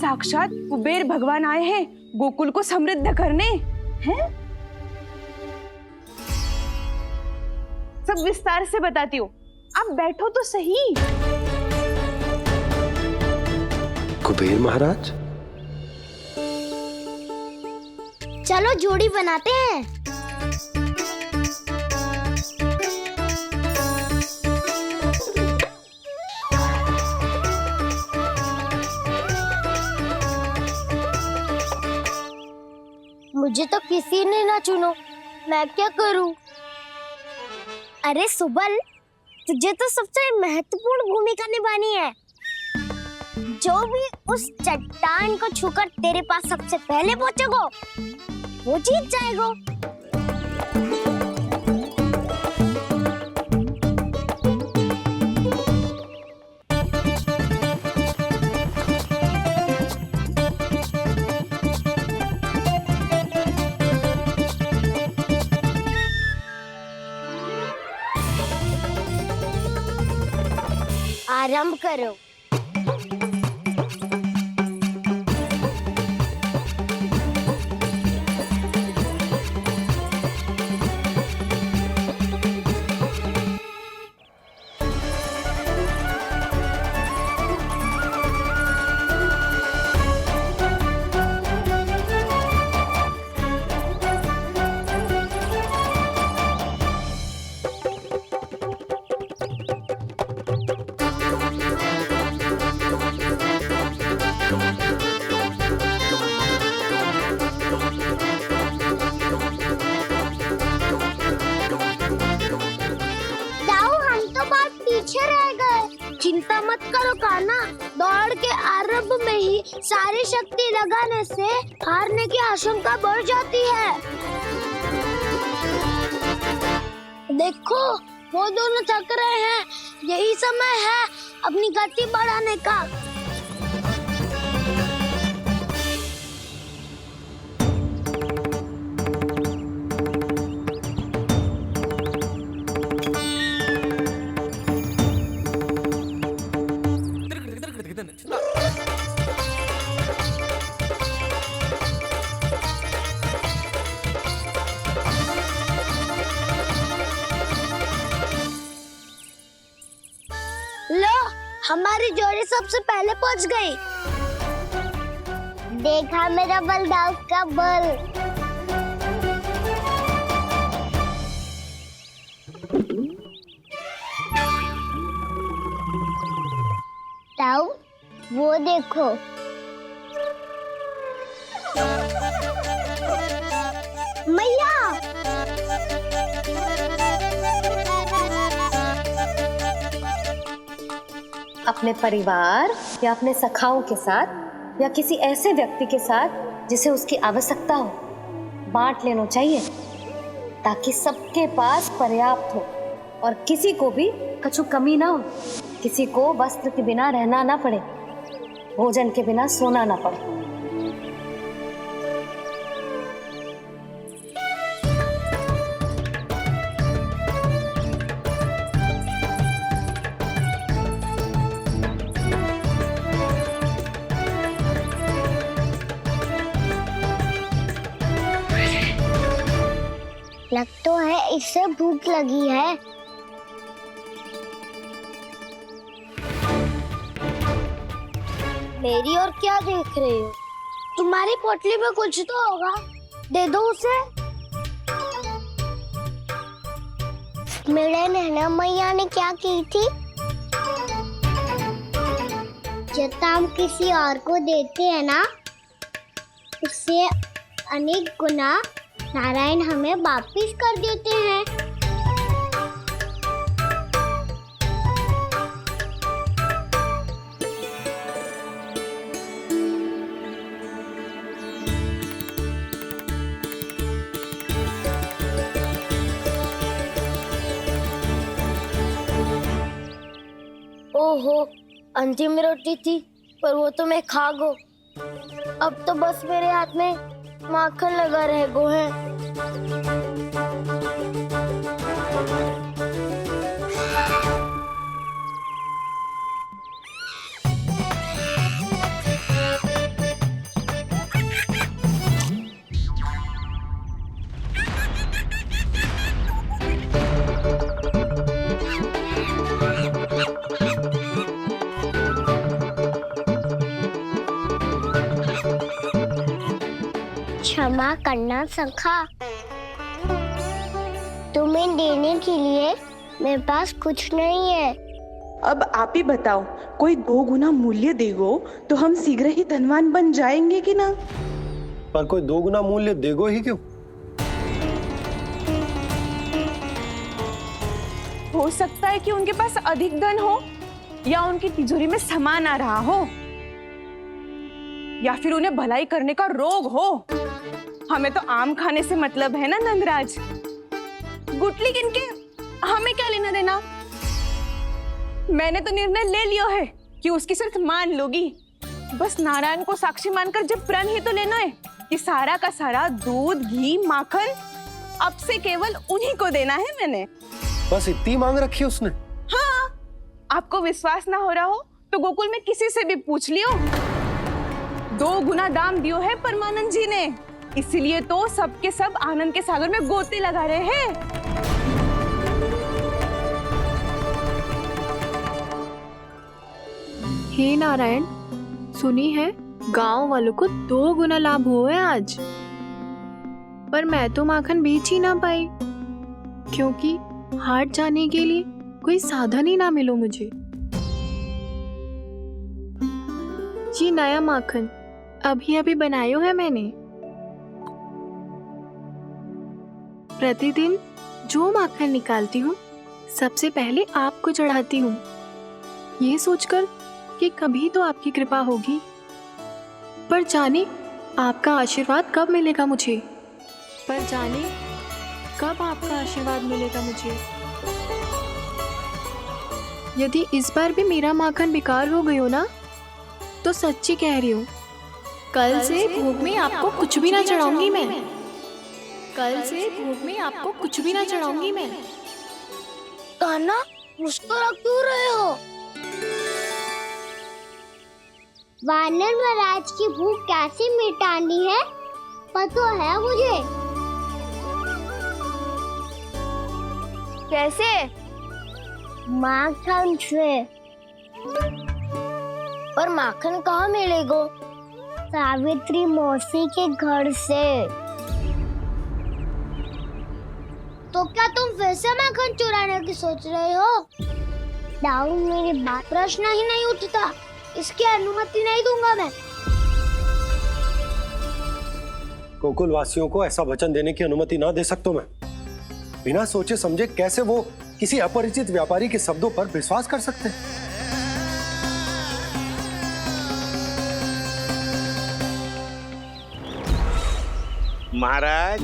साक्षात कुबेर भगवान आए हैं गोकुल को समृद्ध करने हैं। सब विस्तार से बताती हूँ, आप बैठो तो सही। कुबेर महाराज, चलो जोड़ी बनाते हैं। मुझे तो किसी ने ना चुनो, मैं क्या करूं? अरे सुबल, तुझे तो सबसे महत्वपूर्ण भूमिका निभानी है। जो भी उस चट्टान को छूकर तेरे पास सबसे पहले पहुंचेगा वो जीत जाएगा। आरंभ करो। चिंता मत करो कान्हा, दौड़ के आरंभ में ही सारी शक्ति लगाने से हारने की आशंका बढ़ जाती है। देखो वो दोनों थक रहे हैं, यही समय है अपनी गति बढ़ाने का। लो, हमारी जोड़ी सबसे पहले पहुंच गई। देखा मेरा बलदाव का बल। ताऊ, वो देखो। मैया, अपने परिवार या अपने सखाओं के साथ या किसी ऐसे व्यक्ति के साथ जिसे उसकी आवश्यकता हो बांट लेना चाहिए, ताकि सबके पास पर्याप्त हो और किसी को भी कछु कमी ना हो, किसी को वस्त्र के बिना रहना ना पड़े, भोजन के बिना सोना ना पड़े। लग तो है इससे भूख लगी है। मेरी और क्या देख रहे हो? तुम्हारी पोटली में कुछ तो होगा, दे दो उसे। मेरे नैना मैया ने क्या की थी? जब हम किसी और को देते हैं ना, उससे अनेक गुना नारायण हमें वापिस कर देते हैं। ओहो, अंतिम रोटी थी, पर वो तो मैं खा गो। अब तो बस मेरे हाथ में माखन लगा रह गो है। क्षमा करना सखा। तुम्हें देने के लिए मेरे पास कुछ नहीं है। अब आप ही बताओ, कोई 2 गुना मूल्य देगो तो हम शीघ्र ही धनवान बन जाएंगे कि ना? पर कोई 2 गुना मूल्य देगो ही क्यों? हो सकता है कि उनके पास अधिक धन हो, या उनकी तिजोरी में सामान आ रहा हो, या फिर उन्हें भलाई करने का रोग हो। हमें तो आम खाने से मतलब है ना नंदराज। गुटली किनके, हमें क्या लेना देना। मैंने तो निर्णय ले लिया है कि उसकी सिर्फ मान लोगी। बस नारायण को साक्षी मानकर जब प्रण ही तो लेना है कि सारा का सारा दूध, घी, माखन अब से केवल उन्हीं को देना है मैंने। बस इतनी मांग रखी उसने? हाँ, आपको विश्वास ना हो रहा हो तो गोकुल में किसी से भी पूछ लियो। 2 गुना दाम दियो है परमानंद जी ने, इसीलिए तो सबके सब आनंद के सागर में गोते लगा रहे हैं। हे नारायण, सुनी है गांव वालों को 2 गुना लाभ हुआ है आज। पर मैं तो माखन बेच ही ना पाई, क्योंकि हाट जाने के लिए कोई साधन ही ना मिलो मुझे। ये नया माखन अभी अभी बनायो है मैंने। प्रतिदिन जो माखन निकालती हूँ सबसे पहले आपको चढ़ाती हूँ, ये सोचकर कि कभी तो आपकी कृपा होगी। पर जाने आपका आशीर्वाद कब मिलेगा मुझे, पर जाने कब आपका आशीर्वाद मिलेगा मुझे। यदि इस बार भी मेरा माखन बेकार हो गयो ना, तो सच्ची कह रही हूँ, कल से भोग में आपको कुछ भी ना चढ़ाऊंगी मैं। कल से भोग में आपको कुछ भी ना चढ़ाऊंगी मैं। कान्हा, मुस्कुरा क्यों रहे हो? वानर महाराज की भूख कैसे मिटानी है पता है मुझे। कैसे? माखन से। पर माखन कहाँ मिलेगा? सावित्री मौसी के घर से। तो क्या तुम फिर से माखन चुराने की सोच रहे हो? दाऊ, मेरी बात प्रश्न ही नहीं उठता, इसकी अनुमति नहीं दूंगा मैं। गोकुल वासियों को ऐसा वचन देने की अनुमति ना दे सकता मैं। बिना सोचे समझे कैसे वो किसी अपरिचित व्यापारी के शब्दों पर विश्वास कर सकते हैं? महाराज,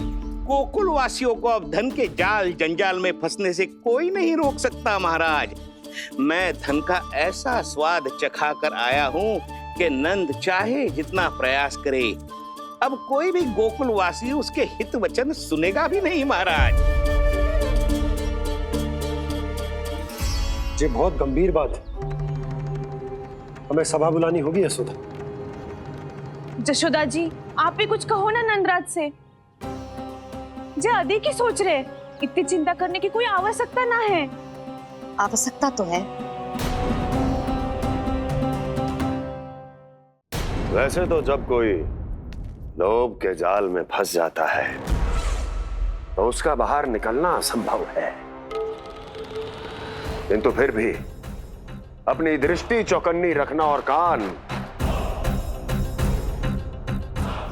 गोकुल वासियों को अब धन के जाल जंजाल में फंसने से कोई नहीं रोक सकता। महाराज, मैं धन का ऐसा स्वाद चखा कर आया हूँ कि नंद चाहे जितना प्रयास करे, अब कोई भी गोकुल वासी उसके हित वचन सुनेगा भी नहीं। महाराज, ये बहुत गंभीर बात है, हमें सभा बुलानी होगी यशोदा। जशोदा जी, आप भी कुछ कहो ना नंदराज से। जे अधिक ही सोच रहे, इतनी चिंता करने की कोई आवश्यकता ना है। आवश्यकता तो है। वैसे तो जब कोई लोभ के जाल में फंस जाता है तो उसका बाहर निकलना असंभव है, किंतु फिर भी अपनी दृष्टि चौकन्नी रखना और कान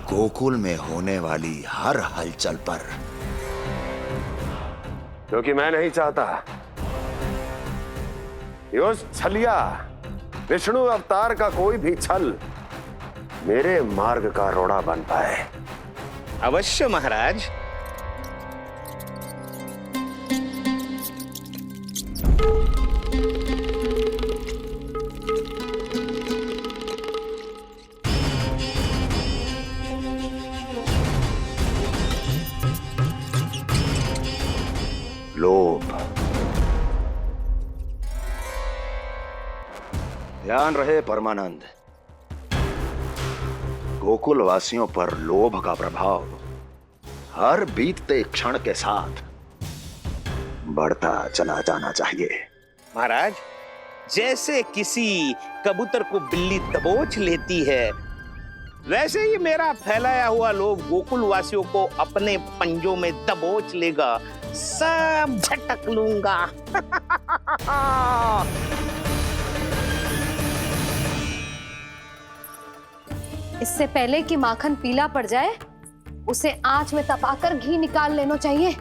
गोकुल में होने वाली हर हलचल पर, क्योंकि मैं नहीं चाहता कि उस छलिया विष्णु अवतार का कोई भी छल मेरे मार्ग का रोड़ा बन पाए। अवश्य महाराज। लोभ। ध्यान रहे परमानंद, गोकुल वासियों पर लोभ का प्रभाव हर बीतते क्षण के साथ बढ़ता चला जाना चाहिए। महाराज, जैसे किसी कबूतर को बिल्ली दबोच लेती है, वैसे ही मेरा फैलाया हुआ लोभ गोकुल वासियों को अपने पंजों में दबोच लेगा, सब झटक लूंगा। इससे पहले कि माखन पीला पड़ जाए, उसे आंच में तपाकर घी निकाल लेना चाहिए,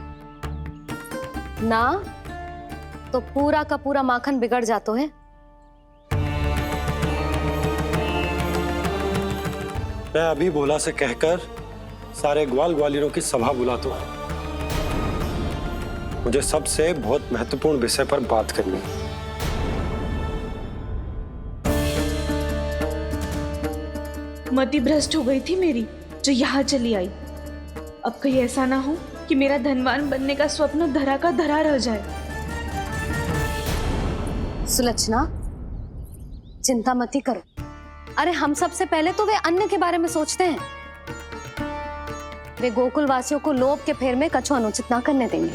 ना तो पूरा का पूरा माखन बिगड़ जाता है। मैं अभी भोला से कहकर सारे ग्वाल ग्वालियरों की सभा बुलाता हूं। मुझे सबसे बहुत महत्वपूर्ण विषय पर बात करनी है। मति भ्रष्ट हो गई थी मेरी, जो यहाँ चली आई। अब कहीं ऐसा ना हो कि मेरा धनवान बनने का स्वप्न धरा का धरा रह जाए। सुलक्षणा, चिंता मत करो। अरे हम सबसे पहले तो वे अन्न के बारे में सोचते हैं। वे गोकुल वासियों को लोभ के फेर में कछु अनुचित ना करने देंगे।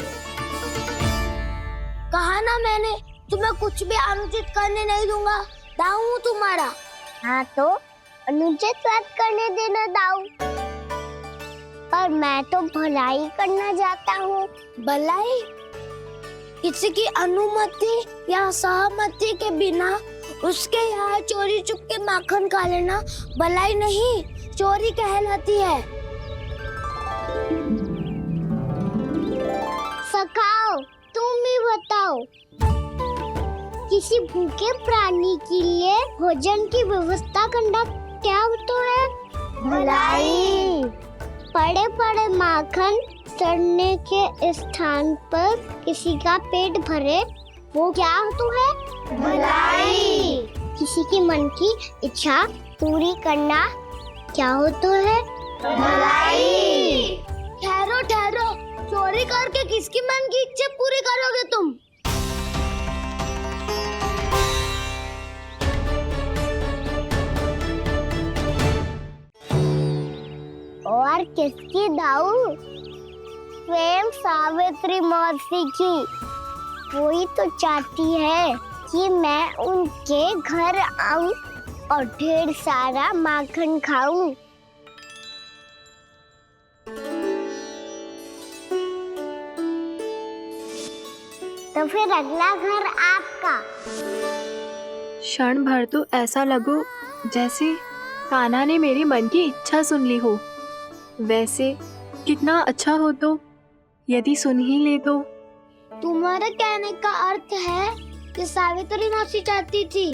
कहा ना मैंने, तुम्हें कुछ भी अनुचित करने नहीं दूंगा। दाऊ हूँ तुम्हारा। हाँ तो अनुचित बात करने देना दाऊ। पर मैं तो भलाई करना चाहता हूँ। भलाई? किसी की अनुमति या सहमति के बिना उसके यहाँ चोरी चुप के माखन खा लेना भलाई नहीं, चोरी कहलाती है। सखाओ, तुम ही बताओ, किसी भूखे प्राणी के लिए भोजन की व्यवस्था करना क्या होता है? भलाई। पड़े पड़े माखन चढ़ने के स्थान पर किसी का पेट भरे, वो क्या होता है? भलाई। किसी के मन की इच्छा पूरी करना क्या होता है? भलाई। ठहरो ठहरो, चोरी करके किसकी मन की इच्छा पूरी करोगे तुम? और किसकी दाऊ? स्वयं सावित्री मौसी की। वही तो चाहती है कि मैं उनके घर आऊं और ढेर सारा माखन खाऊं। तो फिर अगला घर आपका। क्षण भर तो ऐसा लगो जैसे कान्हा ने मेरे मन की इच्छा सुन ली हो। वैसे कितना अच्छा हो तो यदि सुन ही ले तो। तुम्हारे कहने का अर्थ है कि सावित्री मौसी चाहती थी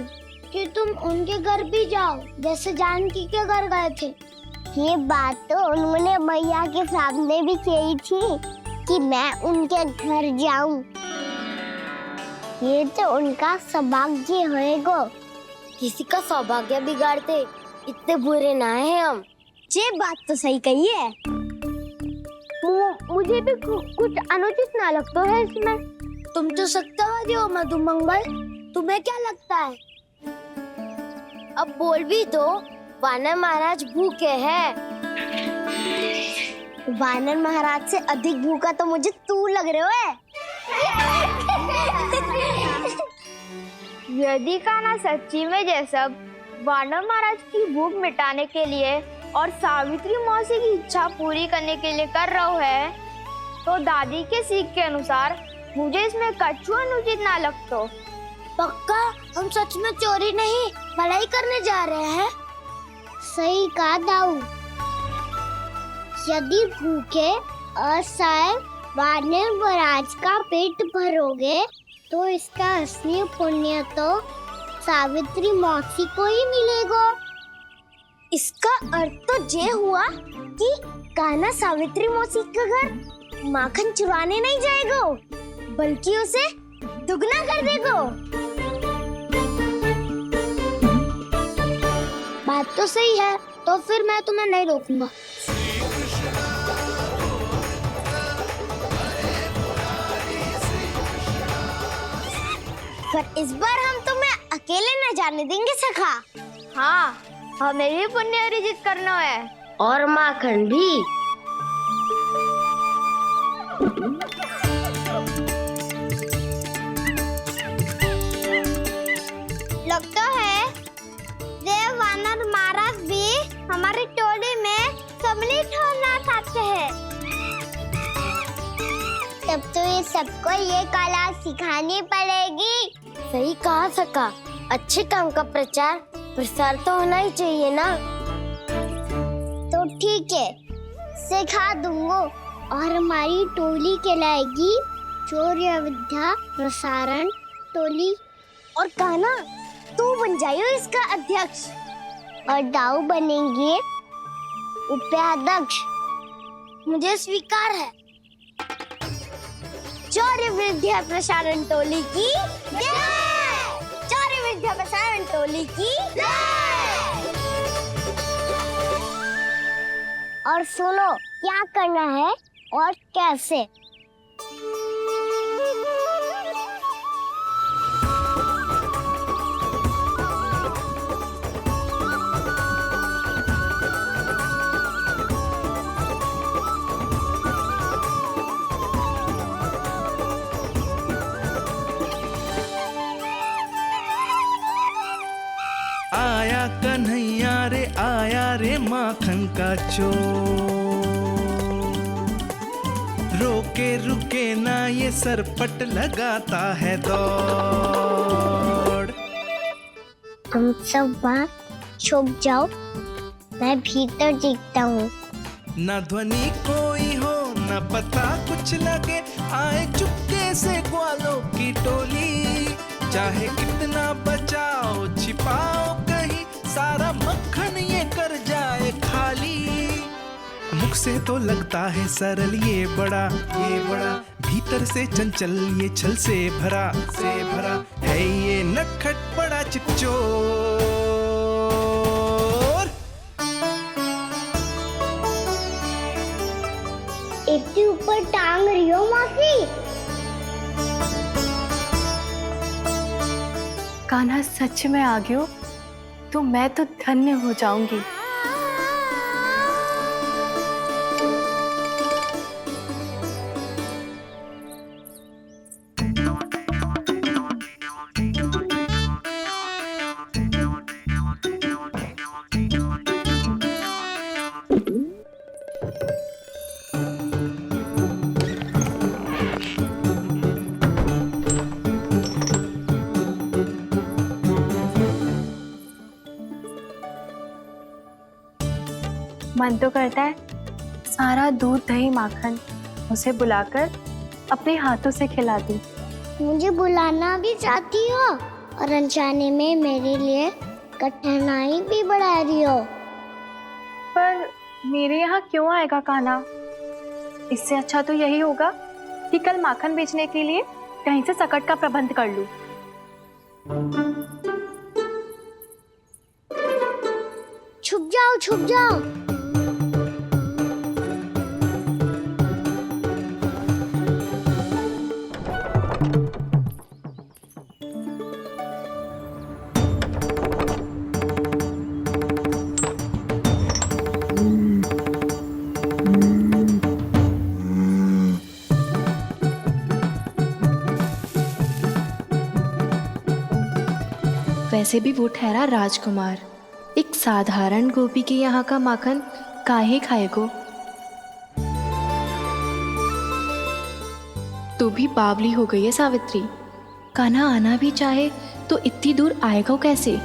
कि तुम उनके घर भी जाओ, जैसे जानकी के घर गए थे। ये बात तो उन्होंने मैया के सामने भी कही थी कि मैं उनके घर जाऊं। ये तो उनका सौभाग्य होएगा। किसी का सौभाग्य बिगाड़ते इतने बुरे ना है हम। ये बात तो सही कही है। मुझे भी कुछ अनुचित ना लगता है इसमें। तुम तो सत्यवादी हो मधुमंगल, तुम्हें क्या लगता है? अब बोल भी दो, वानर महाराज भूखे हैं। वानर महाराज से अधिक भूखा तो मुझे तू लग रहे हो। यदि कान्हा सच्ची में जैसा वानर महाराज की भूख मिटाने के लिए और सावित्री मौसी की इच्छा पूरी करने के लिए कर रहा है, तो दादी के सीख के अनुसार मुझे इसमें कछु अनुचित ना लगता। पक्का हम सच में चोरी नहीं भलाई करने जा रहे हैं। सही कहा दाऊ। यदि भूखे असहाय वानर महाराज का पेट भरोगे तो इसका असली पुण्य तो सावित्री मौसी को ही मिलेगा। इसका अर्थ तो ये हुआ कि कान्हा सावित्री मौसी के घर माखन चुराने नहीं जाएगा, बल्कि उसे दुगना कर देगा। बात तो सही है, तो फिर मैं तुम्हें नहीं रोकूंगा। पर इस बार हम तुम्हें अकेले न जाने देंगे सखा। हाँ, हमें भी पुण्य अर्जित करना है और माखन भी। लगता है देव वानर महाराज भी हमारी टोली मस्त है। तब तो ये सबको ये कला सिखानी पड़ेगी। सही कहा सका, अच्छे काम का प्रचार प्रसार तो होना ही चाहिए ना। तो ठीक है, सिखा दूंगा और हमारी टोली कहलाएगी शौर्य विद्या प्रसारण टोली। और कान्हा तू बन जाइयो इसका अध्यक्ष और दाऊ बनेंगे उपाध्यक्ष। मुझे स्वीकार है। शौर्य विद्या प्रसारण टोली की जय! शौर्य विद्या प्रसारण टोली की जय! और सुनो क्या करना है और कैसे। आया कन्हैया रे आया रे माखन का चोर, रोके रुके ना ये सरपट लगाता है दौड़। तुम सब वहाँ छुप जाओ, मैं भीतर देखता हूँ। न ध्वनि कोई हो न पता कुछ लगे, आए चुपके से ग्वालों की टोली। चाहे कितना बचाओ छिपाओ कहीं, सारा मक्खन ये कर जाए खाली। मुख से तो लगता है सरल ये बड़ा भीतर से चंचल ये छल से भरा है ये नटखट बड़ा चिपचोर। इतने ऊपर टांग रही हो मौसी। कान्हा सच में आ गए हो तो मैं तो धन्य हो जाऊंगी। मन तो करता है सारा दूध दही माखन उसे बुलाकर अपने हाथों से खिला दूं। मुझे बुलाना भी चाहती हो और अनजाने में मेरे लिए कठिनाई भी बढ़ा रही हो। पर मेरे यहाँ क्यों आएगा कान्हा? इससे अच्छा तो यही होगा कि कल माखन बेचने के लिए कहीं से सकट का प्रबंध कर लूं। छुप जाओ छुप जाओ। वैसे भी वो ठहरा राजकुमार, एक साधारण गोपी के यहाँ का माखन काहे खाएगो। तू भी बावली हो गई है सावित्री। कान्हा आना भी चाहे तो इतनी दूर आएगा कैसे?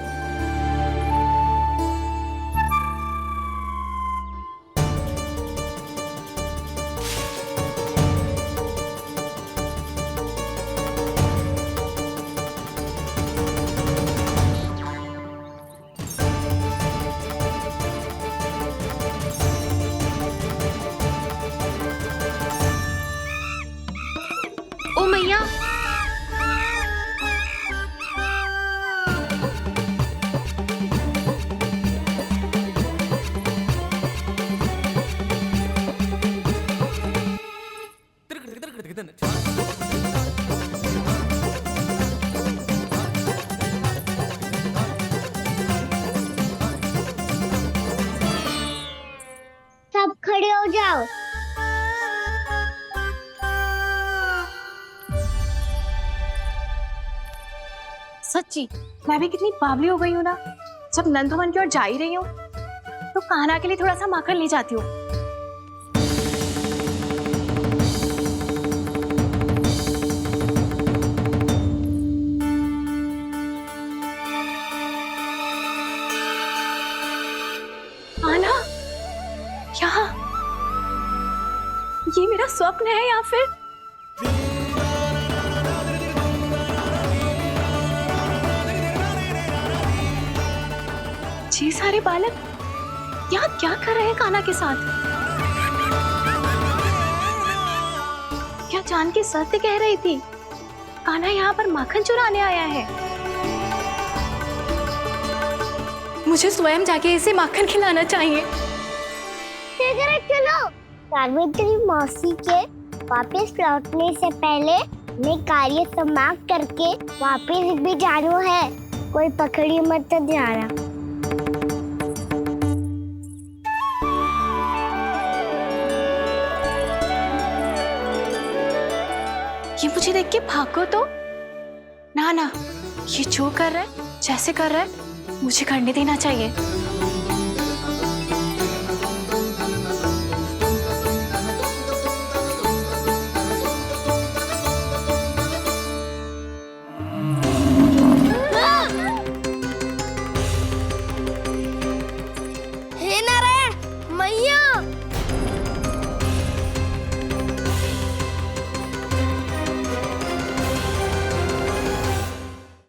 ओ मैया, सब खड़े हो जाओ। सच्ची मैं भी कितनी बावली हो गई हूँ ना। जब नंदभवन की ओर जा ही रही हूँ तो कान्हा के लिए थोड़ा सा माखन ले जाती हूँ। मेरा स्वप्न है या फिर ये सारे बालक यहाँ क्या कर रहे हैं कान्हा के साथ? क्या जानकी सत्य कह रही थी? कान्हा यहाँ पर माखन चुराने आया है। मुझे स्वयं जाके इसे माखन खिलाना चाहिए। चलो सावित्री मौसी के वापस लौटने से पहले मैं कार्य समाप्त करके वापस भी जाना है। कोई पकड़ी मत जाना। ये मुझे देख के भागो तो ना, ये जो कर रहा है, जैसे कर रहा है, मुझे करने देना चाहिए।